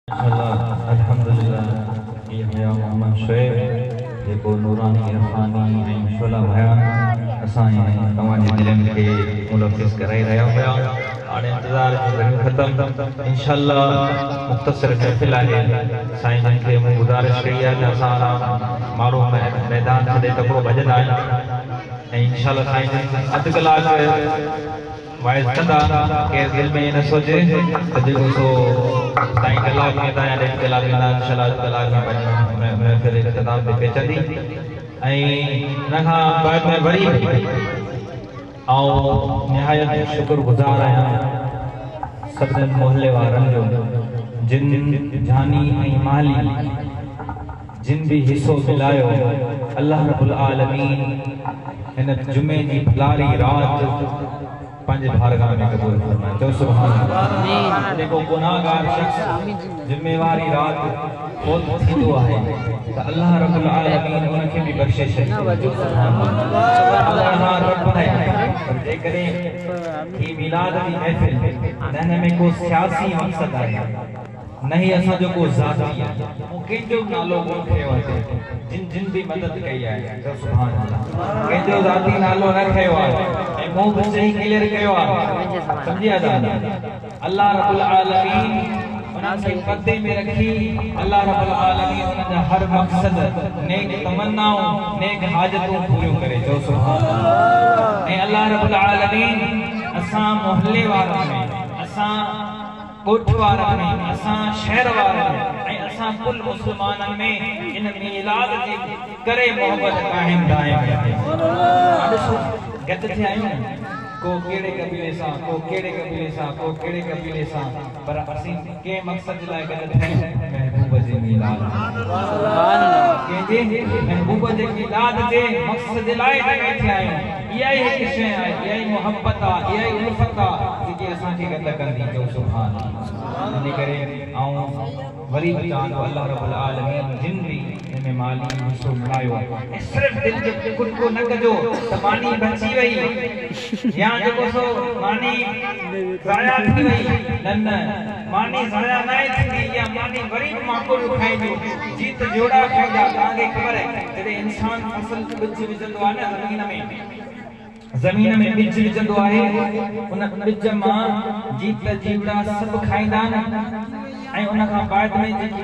अल्हम्दुलिल्लाह या मोहम्मद शोएब जेको नूरानी इरफानी ऐं शोला बयान असांजे तव्हांजे दिलनि खे मुलफ़िज़ कराए रहिया हुया। हाणे इंतज़ार जो घड़ी ख़तमु इंशाअल्लाह मुख़्तसर महफ़िल आहे। साईं जन खे मूं गुज़ारिश कई आहे त असां माण्हू मैदान छॾे तकिड़ो भॼंदा आहियूं ऐं इंशाअल्लाह साईं जन अधु कलाक वाइज़ कंदा। केरु दिलि में न सोचे त जेको सो साईं कलाक में या 1.5 कलाक में इंशाअल्लाह अधु कलाक में महफ़िल इख़्तिताम ते पहुचंदी ऐं हिन खां बाद में वरी निहायत शुक्रगुज़ार आहियां सभिनी मोहल्ले वारनि जो जिन जानी ऐं माली जिन भी हिस्सो मिलायो। अल्लाह रब्बुल आलमीन हिन जुमे जी भलारी रात पंहिंजे बारगाह में कबूल फरमाए। चओ सुभान अल्लाह। जेको गुनाहगार शख्स जिम्मेवारी रात बहुत थींदो आहे त अल्लाह रब्बुल आलमीन उनखे भी बख़्शिश ॾे। चओ सुभान अल्लाह। अल्लाह रब है पर जेकॾहिं ही मिलाद जी महफ़िल न में को सियासी मक़सद आहे न ही असांजो को ज़ाती आहे कंहिंजो नालो कोन खयो आहे जिन जिन भी मदद कई आहे। चओ सुभान अल्लाह। कंहिंजो ज़ाती नालो न खयो आहे ऐं मूं बि सही क्लियर कयो आहे। सम्झिया दादा। अल्लाह रब्बुल आलमीन उन्हनि खे पर्दे में रखी अल्लाह रब्बुल आलमीन उन्हनि जा हर मक़सद नेक तमन्नाऊं नेक हाजतूं पूरियूं करे। चओ सुभान अल्लाह। ऐं अल्लाह रब्बुल आलमीन असां मोहल्ले वारनि में असां कोठ वारनि में असां शहर वारनि में ऐं असां कुल मुस्लमाननि में इन मिलाद जे करे मोहब्बत कायम दायम रहे। ॾिसो गॾु थिया आहियूं को कहिड़े कबीले सां को कहिड़े कबीले सां को कहिड़े कबीले सां पर असीं कंहिं मक़सद लाइ गॾु थिया महबूब जे मिलाद कंहिंजे महबूब जे मिलाद जे मक़सद लाइ गॾु थिया आहियूं। इहा ई हिकु शइ आहे इहा ई मोहब्बत आहे इहा ई उल्फत आहे जेकी असांखे गॾु कंदी। चओ सुभान अल्लाह। इन करे वरी बि चवां थो अल्लाह रब्बुल आलमीन जिन भी हिन माली हिस्सो मिलायो ऐं सिर्फ़ु दिलि जो टुकुर न कजो त मानी बची वई या जेको सो मानी ज़ाया थी वई। न मानी ज़ाया न थींदी या मानी वरी बि माक़ूल खाईंदो जीत जोड़ा खाईंदा। तव्हांखे ख़बर आहे जॾहिं इंसान फसल ॿिज विझंदो आहे न ज़मीन में ॿिज विझंदो आहे उन ॿिज मां जीत जीवड़ा सभु खाईंदा आहिनि ऐं उन खां बाद में जेकी